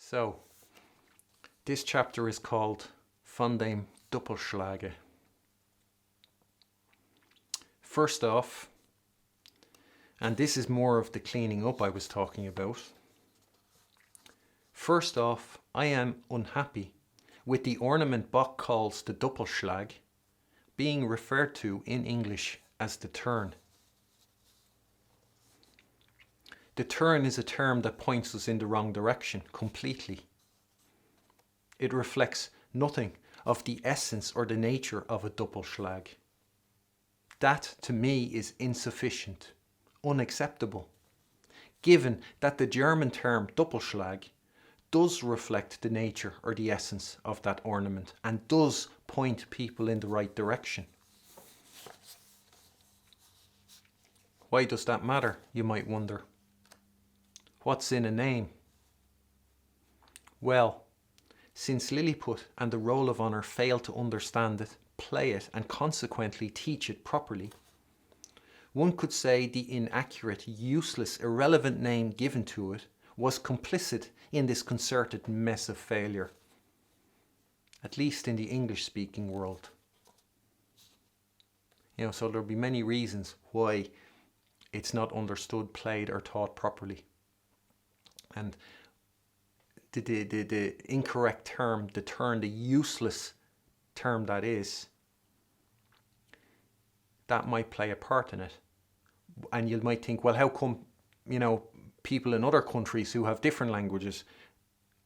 So, this chapter is called Von dem Doppelschlage. First off, and this is more of the cleaning up I was talking about. First off, I am unhappy with the ornament Bach calls the Doppelschlag being referred to in English as the turn. The turn is a term that points us in the wrong direction completely. It reflects nothing of the essence or the nature of a Doppelschlag. That, to me, is insufficient, unacceptable, given that the German term Doppelschlag does reflect the nature or the essence of that ornament and does point people in the right direction. Why does that matter, you might wonder? What's in a name? Well, since Lilliput and the Roll of Honour fail to understand it, play it, and consequently teach it properly, one could say the inaccurate, useless, irrelevant name given to it was complicit in this concerted mess of failure, at least in the English-speaking world. So there'll be many reasons why it's not understood, played, or taught properly. And the incorrect term, the turn, the useless term that is, that might play a part in it. And you might think, well, how come, people in other countries who have different languages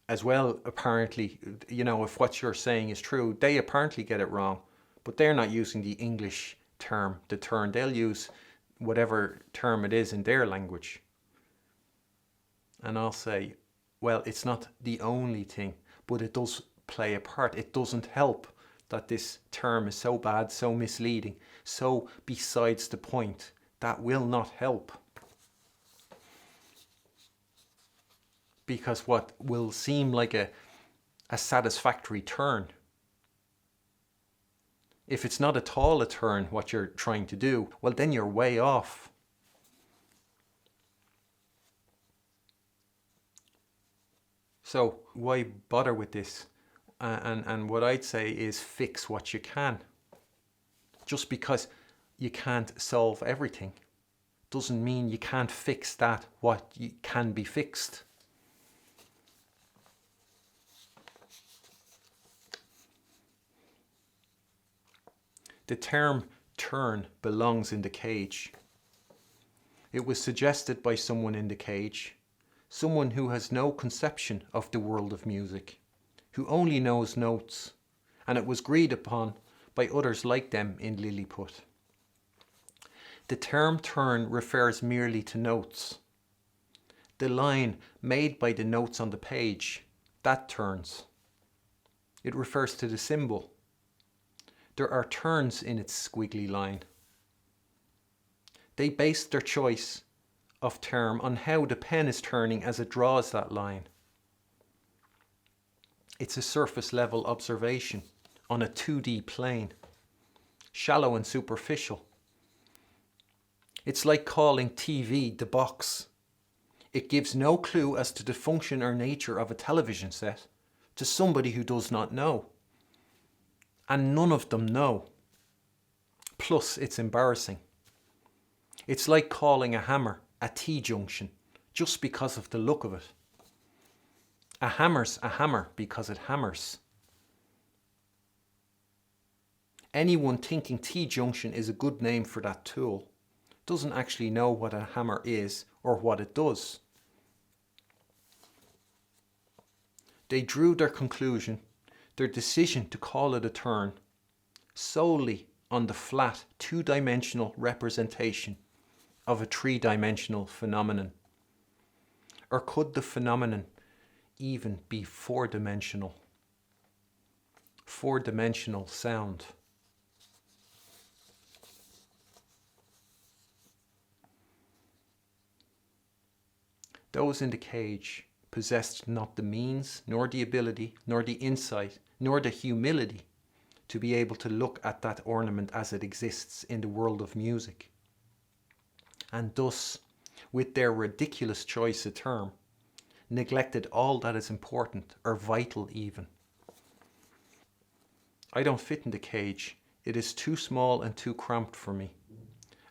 as well, apparently, if what you're saying is true, they apparently get it wrong, but they're not using the English term, the turn. They'll use whatever term it is in their language. And I'll say, well, it's not the only thing, but it does play a part. It doesn't help that this term is so bad, so misleading, so besides the point. That will not help. Because what will seem like a satisfactory turn, if it's not at all a turn what you're trying to do, well, then you're way off. So why bother with this? And what I'd say is fix what you can. Just because you can't solve everything doesn't mean you can't fix that what can be fixed. The term turn belongs in the cage. It was suggested by someone in the cage, someone who has no conception of the world of music, who only knows notes, and it was agreed upon by others like them in Lilliput. The term turn refers merely to notes. The line made by the notes on the page, that turns. It refers to the symbol. There are turns in its squiggly line. They based their choice of term on how the pen is turning as it draws that line. It's a surface level observation on a 2D plane, shallow and superficial. It's like calling TV the box. It gives no clue as to the function or nature of a television set to somebody who does not know. And none of them know. Plus, it's embarrassing. It's like calling a hammer a T-junction just because of the look of it. A hammer's a hammer because it hammers. Anyone thinking T-junction is a good name for that tool doesn't actually know what a hammer is or what it does. They drew their conclusion, their decision to call it a turn, solely on the flat two-dimensional representation of a three-dimensional phenomenon. Or could the phenomenon even be four-dimensional? Four-dimensional sound. Those in the cage possessed not the means, nor the ability, nor the insight, nor the humility to be able to look at that ornament as it exists in the world of music. And thus, with their ridiculous choice of term, neglected all that is important or vital even. I don't fit in the cage. It is too small and too cramped for me.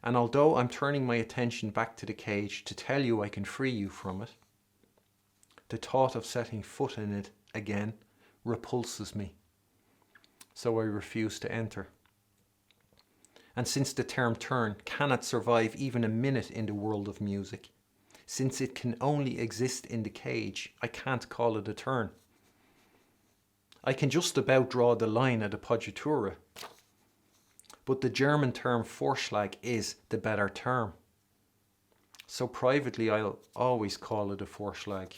And although I'm turning my attention back to the cage to tell you I can free you from it, the thought of setting foot in it again repulses me. So I refuse to enter. And since the term turn cannot survive even a minute in the world of music, since it can only exist in the cage, I can't call it a turn. I can just about draw the line at a poggiatura, but the German term Vorschlag is the better term. So privately I'll always call it a Vorschlag.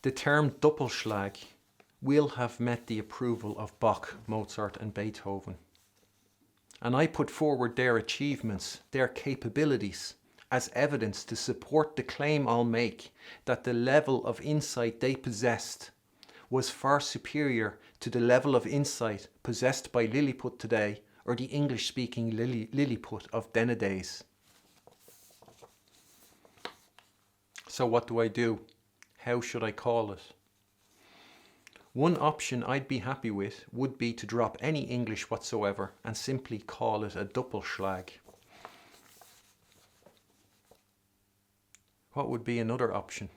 The term Doppelschlag will have met the approval of Bach, Mozart and Beethoven. And I put forward their achievements, their capabilities, as evidence to support the claim I'll make that the level of insight they possessed was far superior to the level of insight possessed by Lilliput today, or the English-speaking Lilliput of then a days. So what do I do? How should I call it? One option I'd be happy with would be to drop any English whatsoever and simply call it a Doppelschlag. What would be another option?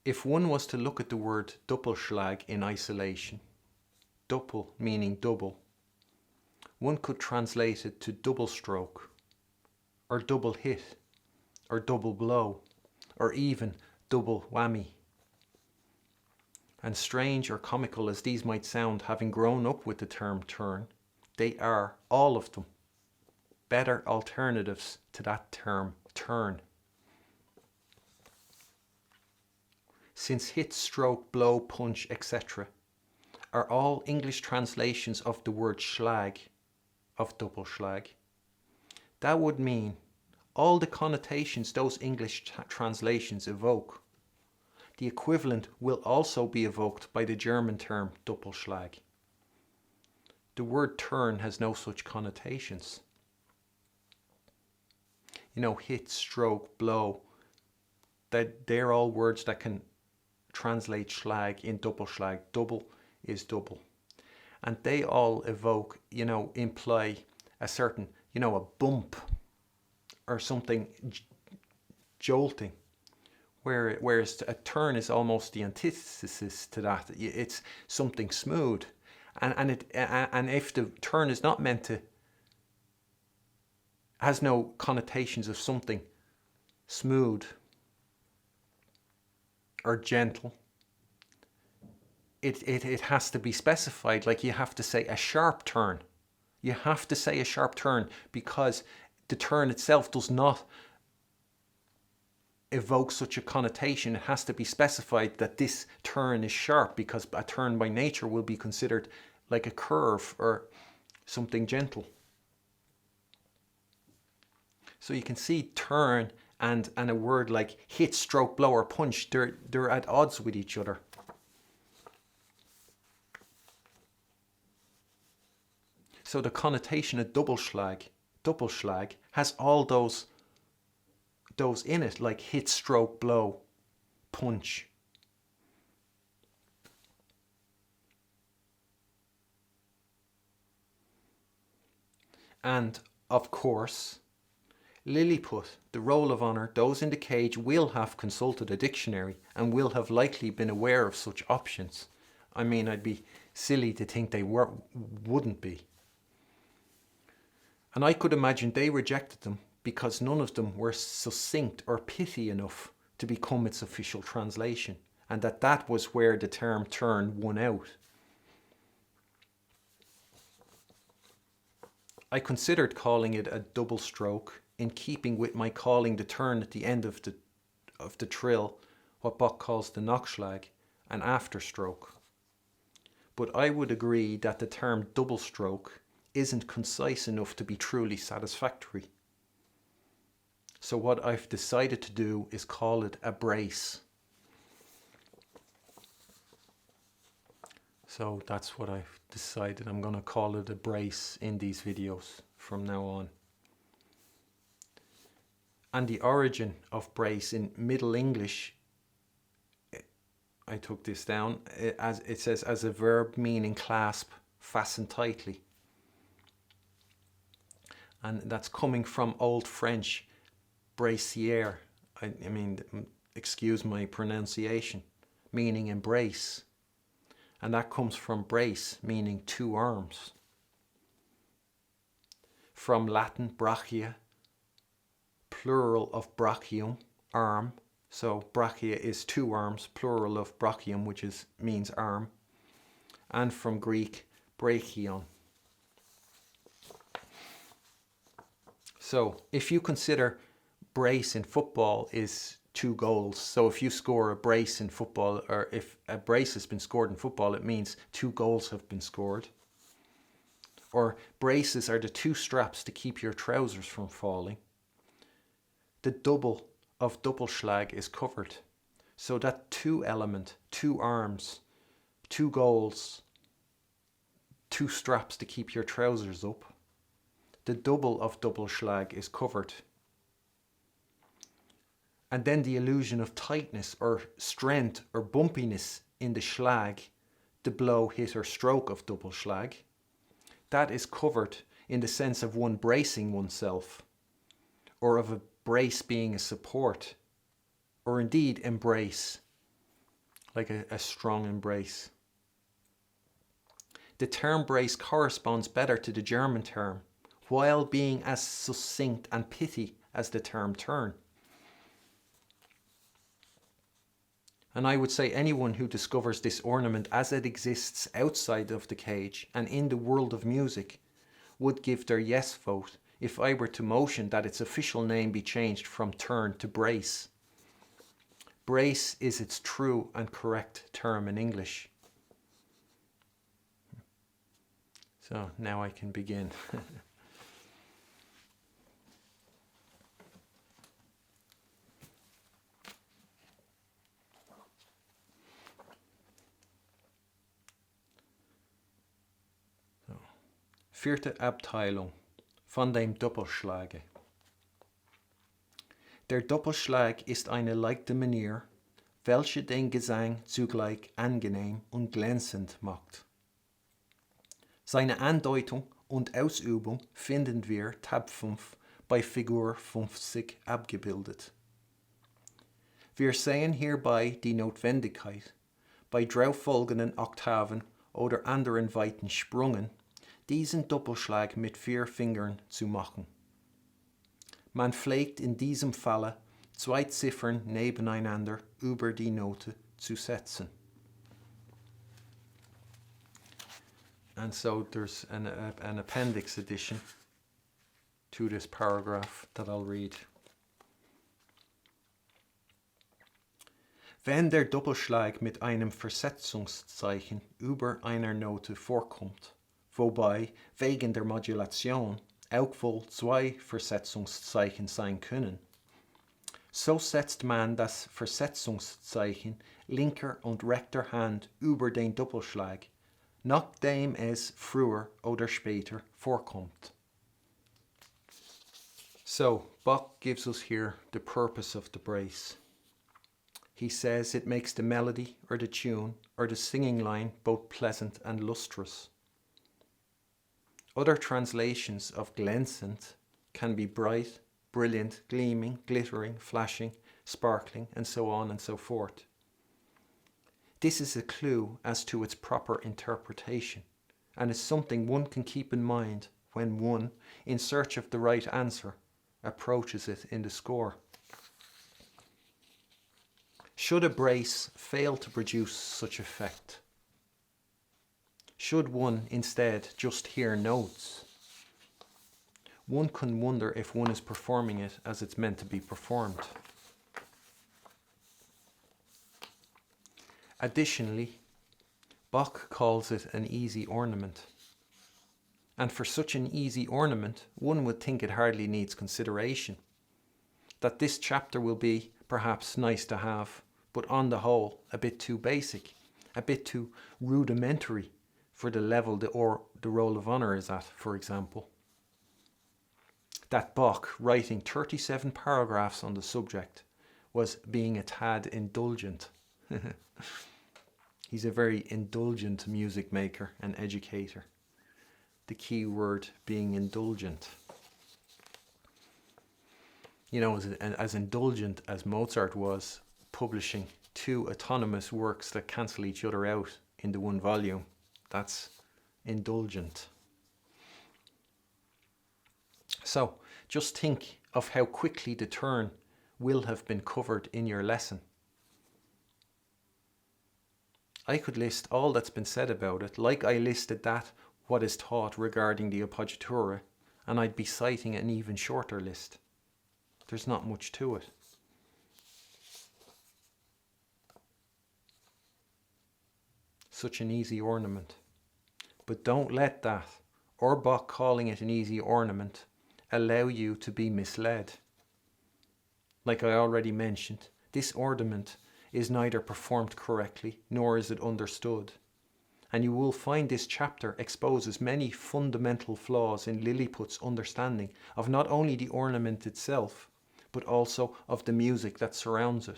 If one was to look at the word Doppelschlag in isolation, Doppel meaning double, one could translate it to double stroke, or double hit, or double blow, or even double whammy. And strange or comical as these might sound, having grown up with the term turn, they are, all of them, better alternatives to that term turn. Since hit, stroke, blow, punch, etc. are all English translations of the word schlag, of Doppelschlag, that would mean all the connotations those English translations evoke, the equivalent will also be evoked by the German term Doppelschlag. The word turn has no such connotations. You know, hit, stroke, blow, they're all words that can translate schlag in Doppelschlag. Double is double. And they all evoke, imply a certain, a bump or something jolting. Whereas a turn is almost the antithesis to that. It's something smooth. And if the turn is not meant to, has no connotations of something smooth or gentle, it has to be specified. Like you have to say a sharp turn. You have to say a sharp turn because the turn itself does not evoke such a connotation. It has to be specified that this turn is sharp, because a turn by nature will be considered like a curve or something gentle. So you can see turn and a word like hit, stroke, blow or punch, they're at odds with each other. So the connotation of Doppelschlag has all those in it, like hit, stroke, blow, punch. And of course, Lilliput, the roll of honour, those in the cage will have consulted a dictionary and will have likely been aware of such options. I mean, I'd be silly to think they wouldn't be. And I could imagine they rejected them because none of them were succinct or pithy enough to become its official translation, and that was where the term turn won out. I considered calling it a double stroke, in keeping with my calling the turn at the end of the trill what Bach calls the Nachschlag, an afterstroke. But I would agree that the term double stroke isn't concise enough to be truly satisfactory. So what I've decided to do is call it a brace. So that's what I've decided. I'm going to call it a brace in these videos from now on. And the origin of brace in Middle English, I took this down, as it says, as a verb meaning clasp, fasten tightly. And that's coming from Old French, brassiere, I mean, excuse my pronunciation, meaning embrace. And that comes from brace, meaning two arms. From Latin, brachia, plural of brachium, arm. So brachia is two arms, plural of brachium, which means arm. And from Greek, brachion. So if you consider brace in football is 2 goals, so if you score a brace in football, or if a brace has been scored in football, it means 2 goals have been scored. Or braces are the 2 straps to keep your trousers from falling. The double of Doppelschlag is covered. So that 2 element, 2 arms, 2 goals, 2 straps to keep your trousers up. The double of Doppelschlag is covered. And then the illusion of tightness or strength or bumpiness in the schlag, the blow, hit or stroke of Doppelschlag, that is covered in the sense of one bracing oneself, or of a brace being a support, or indeed embrace, like a strong embrace. The term brace corresponds better to the German term, while being as succinct and pithy as the term turn. And I would say anyone who discovers this ornament as it exists outside of the cage and in the world of music would give their yes vote if I were to motion that its official name be changed from turn to brace. Brace is its true and correct term in English. So now I can begin. Vierte Abteilung von dem Doppelschlage. Der Doppelschlag ist eine leichte Manier, welche den Gesang zugleich angenehm und glänzend macht. Seine Andeutung und Ausübung finden wir Tab 5 bei Figur 50 abgebildet. Wir sehen hierbei die Notwendigkeit, bei darauffolgenden Oktaven oder anderen weiten Sprüngen diesen Doppelschlag mit 4 Fingern zu machen. Man pflegt in diesem Falle 2 Ziffern nebeneinander über die Note zu setzen. And so there's an appendix addition to this paragraph that I'll read. Wenn der Doppelschlag mit einem Versetzungszeichen über einer Note vorkommt, wobei wegen der Modulation auch wohl 2 Versetzungszeichen sein können, so setzt man das Versetzungszeichen linker und rechter Hand über den Doppelschlag, nachdem es früher oder später vorkommt. So, Bach gives us here the purpose of the brace. He says it makes the melody or the tune or the singing line both pleasant and lustrous. Other translations of glänzend can be bright, brilliant, gleaming, glittering, flashing, sparkling, and so on and so forth. This is a clue as to its proper interpretation, and is something one can keep in mind when one, in search of the right answer, approaches it in the score. Should a brace fail to produce such effect? Should one instead just hear notes? One can wonder if one is performing it as it's meant to be performed. Additionally, Bach calls it an easy ornament. And for such an easy ornament, one would think it hardly needs consideration. That this chapter will be, perhaps, nice to have, but on the whole, a bit too basic, a bit too rudimentary for the level the Roll of Honour is at, for example. that Bach, writing 37 paragraphs on the subject, was being a tad indulgent. He's a very indulgent music maker and educator. The key word being indulgent. You know, as indulgent as Mozart was, publishing 2 autonomous works that cancel each other out into 1 volume, that's indulgent. So just think of how quickly the turn will have been covered in your lesson. I could list all that's been said about it, like I listed that what is taught regarding the appoggiatura, and I'd be citing an even shorter list. There's not much to it. Such an easy ornament. But don't let that, or Bach calling it an easy ornament, allow you to be misled. Like I already mentioned, this ornament is neither performed correctly nor is it understood. And you will find this chapter exposes many fundamental flaws in Lilliput's understanding of not only the ornament itself, but also of the music that surrounds it.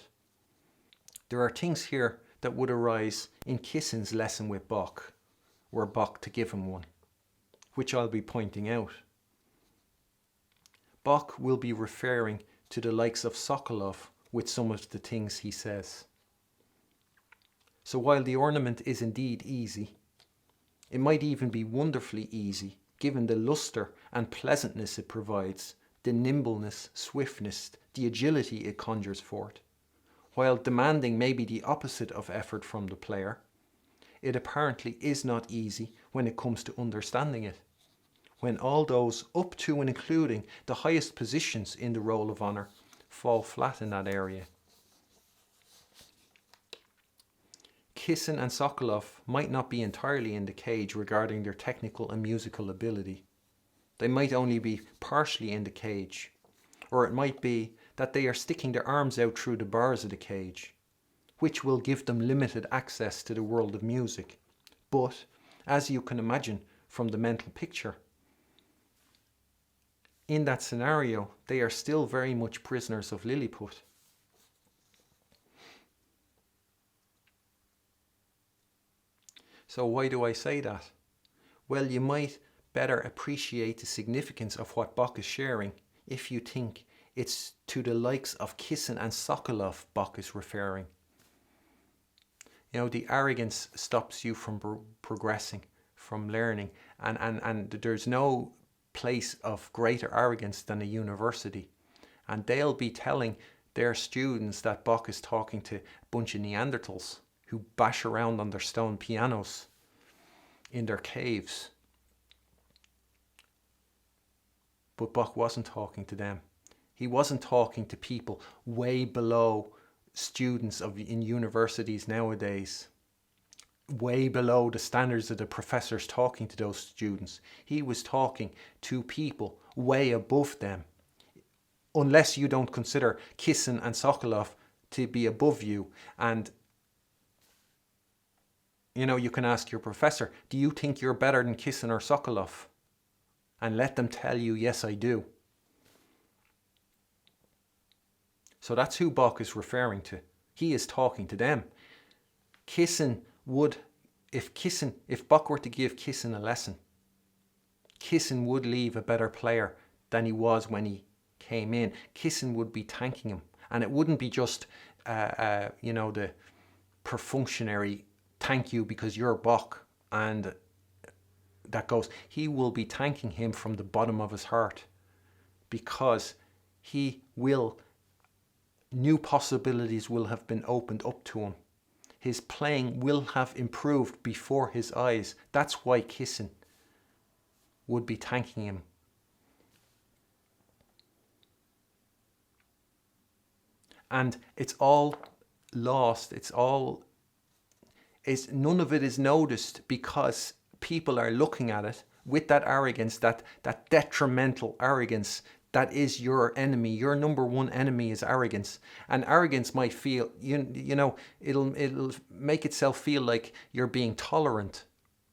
There are things here that would arise in Kissin's lesson with Bach, were Bach to give him one, which I'll be pointing out. Bach will be referring to the likes of Sokolov with some of the things he says. So while the ornament is indeed easy, it might even be wonderfully easy, given the luster and pleasantness it provides, the nimbleness, swiftness, the agility it conjures forth. While demanding maybe the opposite of effort from the player, it apparently is not easy when it comes to understanding it, when all those up to and including the highest positions in the roll of honour fall flat in that area. Kissin and Sokolov might not be entirely in the cage regarding their technical and musical ability. They might only be partially in the cage, or it might be that they are sticking their arms out through the bars of the cage, which will give them limited access to the world of music. But, as you can imagine from the mental picture, in that scenario, they are still very much prisoners of Lilliput. So why do I say that? Well, you might better appreciate the significance of what Bach is sharing if you think it's to the likes of Kissin and Sokolov Bach is referring. You know, the arrogance stops you from progressing, from learning, and there's no place of greater arrogance than a university. And they'll be telling their students that Bach is talking to a bunch of Neanderthals who bash around on their stone pianos in their caves. But Bach wasn't talking to them. He wasn't talking to people way below students in universities nowadays, way below the standards of the professors talking to those students. He was talking to people way above them, unless you don't consider Kissin and Sokolov to be above you. And you know, you can ask your professor, do you think you're better than Kissin or Sokolov? And let them tell you, yes, I do. So that's who Bach is referring to. He is talking to them. Kissin would, if Bach were to give Kissin a lesson, Kissin would leave a better player than he was when he came in. Kissin would be thanking him. And it wouldn't be just, the perfunctory thank you because you're Bach and that goes. He will be thanking him from the bottom of his heart because new possibilities will have been opened up to him. His playing will have improved before his eyes. That's why Kissin would be thanking him. And it's all lost. None of it is noticed because people are looking at it with that arrogance, that detrimental arrogance that is your enemy. Your number one enemy is arrogance. And arrogance might feel, it'll make itself feel like you're being tolerant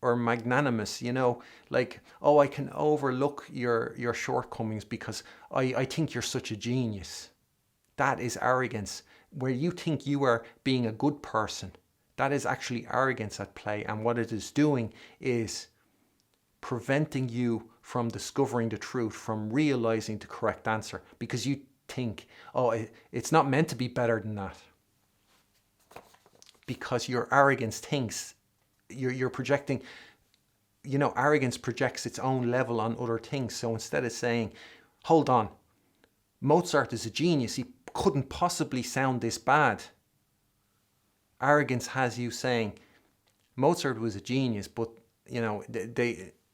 or magnanimous, you know, like, oh, I can overlook your shortcomings because I think you're such a genius. That is arrogance. Where you think you are being a good person, that is actually arrogance at play. And what it is doing is preventing you from discovering the truth, from realizing the correct answer, because you think, oh, it's not meant to be better than that. Because your arrogance thinks, you're projecting, you know, arrogance projects its own level on other things. So instead of saying, hold on, Mozart is a genius, he couldn't possibly sound this bad. Arrogance has you saying, Mozart was a genius, but, you know,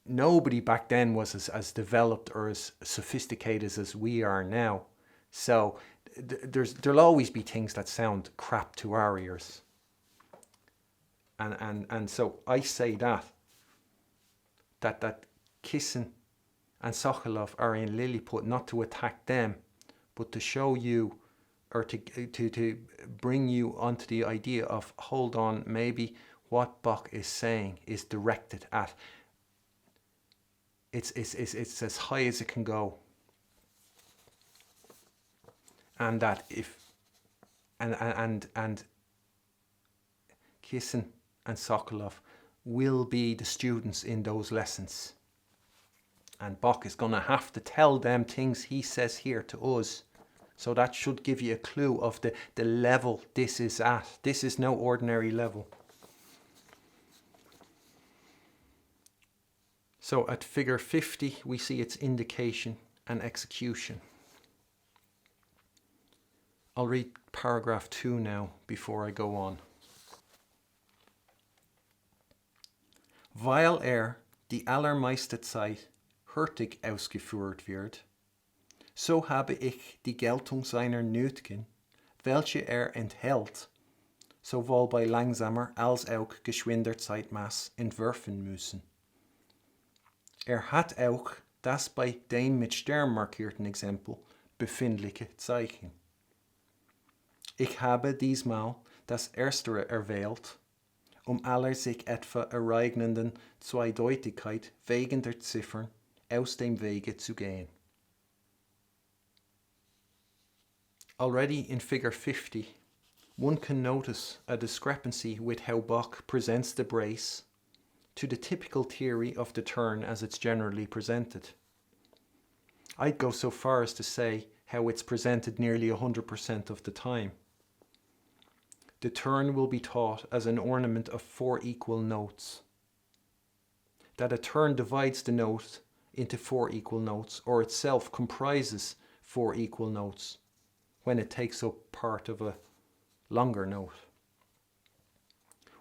nobody back then was as developed or as sophisticated as we are now. So there'll always be things that sound crap to our ears. And so I say that Kissen and Sokolov are in Lilliput not to attack them, but to show you, or to bring you onto the idea of, hold on, maybe what Bach is saying is directed at, it's as high as it can go. And that if, and Kissen and Sokolov will be the students in those lessons. And Bach is going to have to tell them things he says here to us. So that should give you a clue of the level this is at. This is no ordinary level. So at figure 50, we see its indication and execution. I'll read paragraph 2 now before I go on. Weil die allermeiste Zeit hurtig ausgeführt wird, so habe ich die Geltung seiner Nötigen, welche enthält, sowohl bei langsamer als auch geschwinder Zeitmaß entwerfen müssen. Hat auch das bei dem mit Stern markierten Exempel befindliche Zeichen. Ich habe diesmal das erstere erwählt, aller sich etwa ereignenden Zweideutigkeit wegen der Ziffern aus dem Wege zu gehen. Already in figure 50, one can notice a discrepancy with how Bach presents the brace to the typical theory of the turn as it's generally presented. I'd go so far as to say how it's presented nearly 100% of the time. The turn will be taught as an ornament of 4 equal notes. That a turn divides the note into 4 equal notes, or itself comprises 4 equal notes, when it takes up part of a longer note.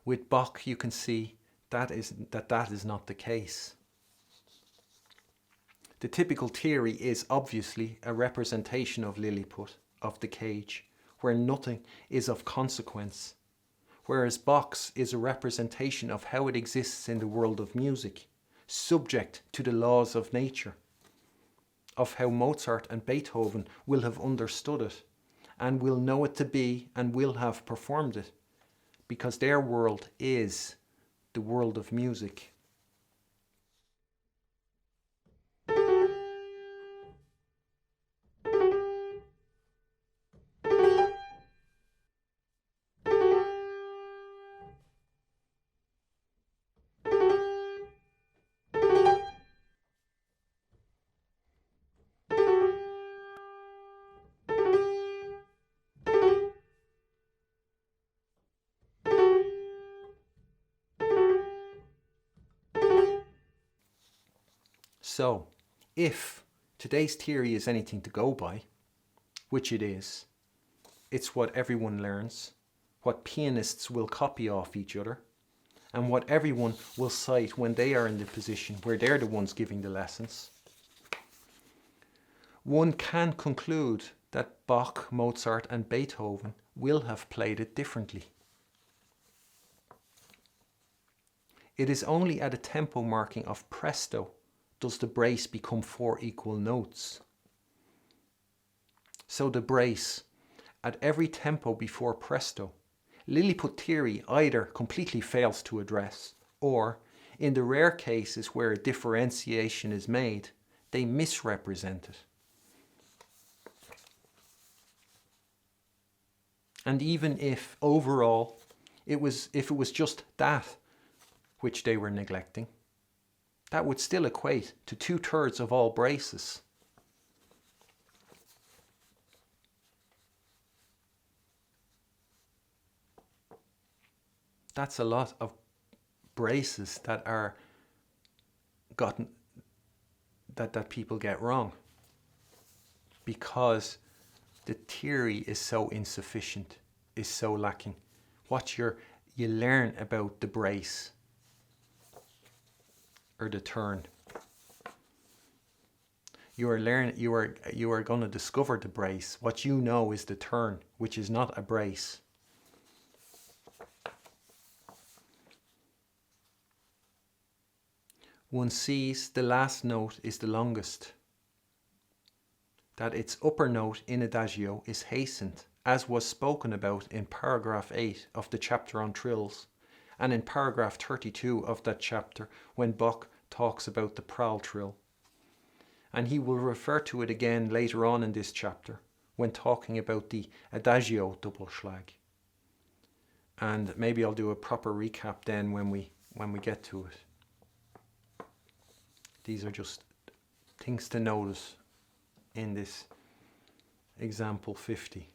With Bach, you can see that is not the case. The typical theory is obviously a representation of Lilliput, of the cage, where nothing is of consequence, whereas Bach's is a representation of how it exists in the world of music, subject to the laws of nature, of how Mozart and Beethoven will have understood it, and will know it to be, and will have performed it, because their world is the world of music. So, if today's theory is anything to go by, which it is, it's what everyone learns, what pianists will copy off each other, and what everyone will cite when they are in the position where they're the ones giving the lessons, one can conclude that Bach, Mozart and Beethoven will have played it differently. It is only at a tempo marking of presto does the brace become 4 equal notes. So the brace, at every tempo before presto, Lilliput theory either completely fails to address, or In the rare cases where a differentiation is made, they misrepresent it. And even if overall if it was just that which they were neglecting, that would still equate to 2/3 of all braces. That's a lot of braces that are gotten that people get wrong because the theory is so insufficient, is so lacking. What you learn about the brace or the turn. You are going to discover the brace. What you know is the turn, which is not a brace. One sees the last note is the longest, that its upper note in adagio is hastened, as was spoken about in paragraph 8 of the chapter on trills, and in paragraph 32 of that chapter when Bach talks about the Prahl trill. And he will refer to it again later on in this chapter when talking about the adagio Doppelschlag. And maybe I'll do a proper recap then when we get to it. These are just things to notice in this example 50.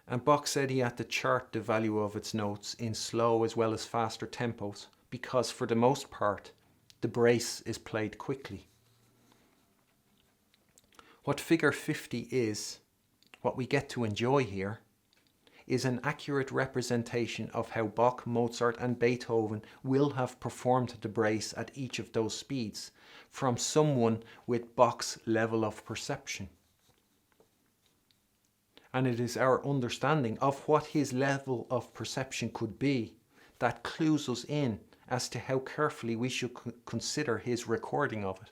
And Bach said he had to chart the value of its notes in slow as well as faster tempos because for the most part the brace is played quickly. What figure 50 is, what we get to enjoy here, is an accurate representation of how Bach, Mozart and Beethoven will have performed the brace at each of those speeds from someone with Bach's level of perception. And it is our understanding of what his level of perception could be that clues us in as to how carefully we should consider his recording of it.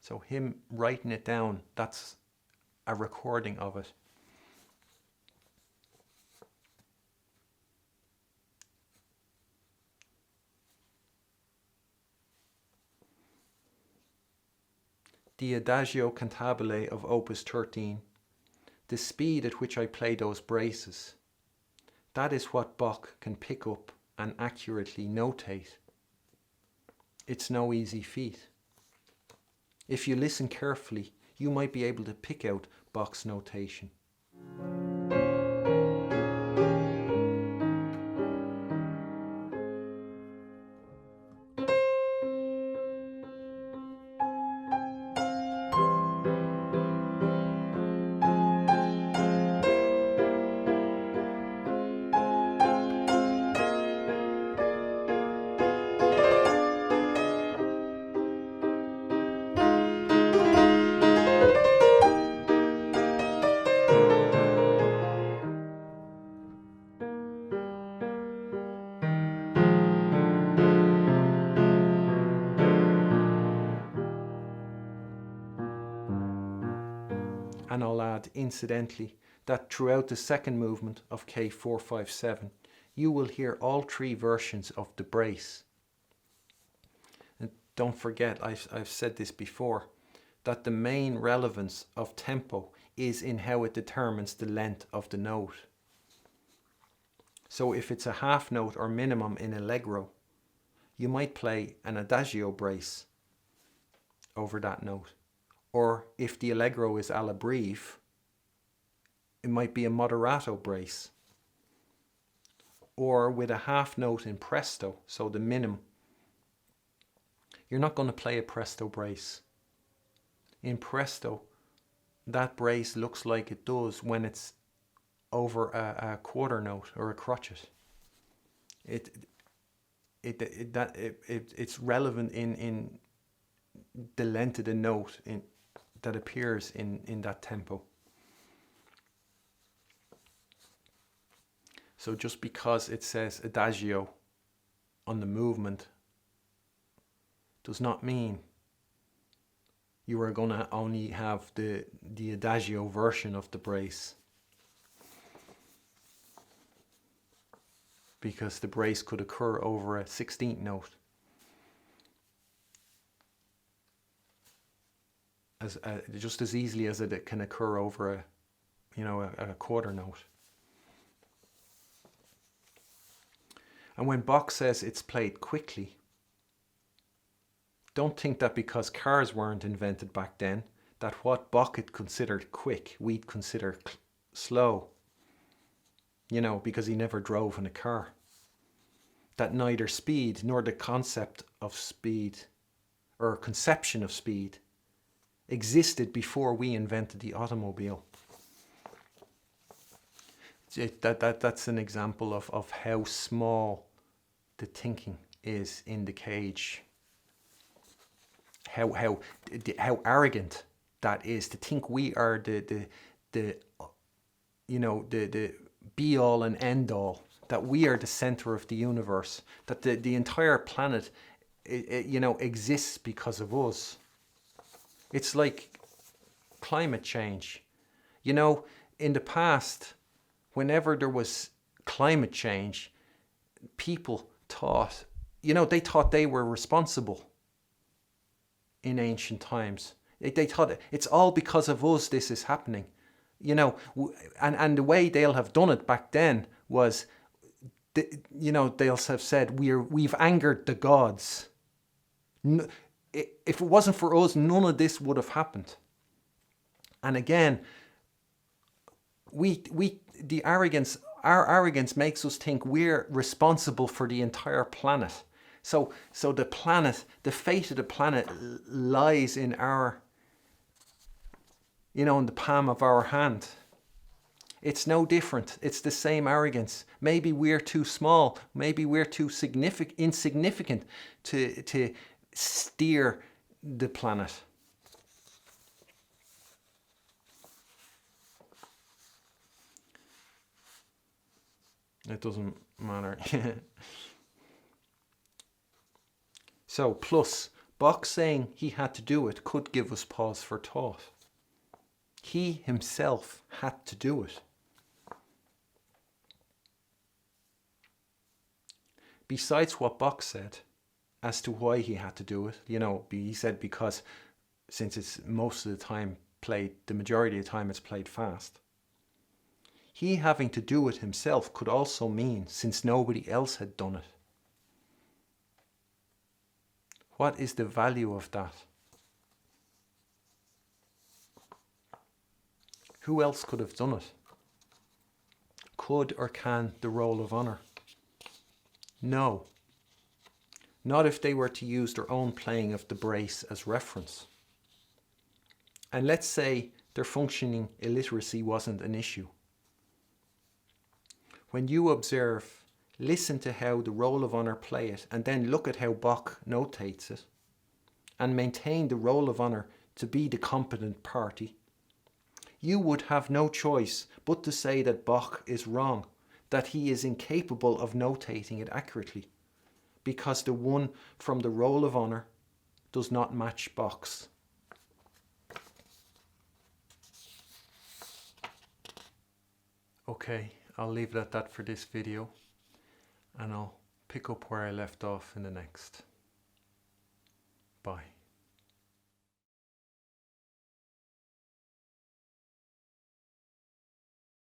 So him writing it down, that's a recording of it. The Adagio Cantabile of Opus 13, the speed at which I play those braces, that is what Bach can pick up and accurately notate. It's no easy feat. If you listen carefully, you might be able to pick out Bach's notation. And I'll add, incidentally, that throughout the second movement of K457, you will hear all three versions of the brace. And don't forget, I've said this before, that the main relevance of tempo is in how it determines the length of the note. So if it's a half note or minimum in allegro, you might play an adagio brace over that note. Or if the allegro is alla breve, it might be a moderato brace. Or with a half note in presto, so the minimum, you're not going to play a presto brace. In presto, that brace looks like it does when it's over a quarter note or a crotchet. It's relevant in the length of the note that appears in that tempo. So just because it says adagio on the movement does not mean you are going to only have the adagio version of the brace. because the brace could occur over a 16th note. Just as easily as it can occur over a quarter note. And when Bach says it's played quickly, don't think that because cars weren't invented back then, that what Bach had considered quick, we'd consider slow. Because he never drove in a car. That neither speed nor the concept of speed or conception of speed existed before we invented the automobile. That's an example of how small the thinking is in the cage. How arrogant that is to think we are the be all and end all, that we are the center of the universe, that the entire planet exists because of us. It's like climate change. In the past, whenever there was climate change, people thought, they thought they were responsible in ancient times. They thought it's all because of us this is happening. And the way they'll have done it back then was, they'll have said, we've angered the gods. If it wasn't for us, none of this would have happened. And again, our arrogance makes us think we're responsible for the entire planet. So the planet, the fate of the planet lies in in the palm of our hand. It's no different. It's the same arrogance. Maybe we're too small. Maybe we're too insignificant to steer the planet. It doesn't matter. So, plus, Bach saying he had to do it could give us pause for thought. He himself had to do it. Besides what Bach said as to why he had to do it, he said because since it's most of the time played, the majority of the time it's played fast. He having to do it himself could also mean since nobody else had done it. What is the value of that? Who else could have done it? Could or can the roll of honour? No. Not if they were to use their own playing of the brace as reference. And let's say their functioning illiteracy wasn't an issue. When you observe, listen to how the roll of honour play it, and then look at how Bach notates it, and maintain the roll of honour to be the competent party, you would have no choice but to say that Bach is wrong, that he is incapable of notating it accurately, because the one from the roll of honour does not match Bach's. Okay, I'll leave it at that for this video, and I'll pick up where I left off in the next. Bye.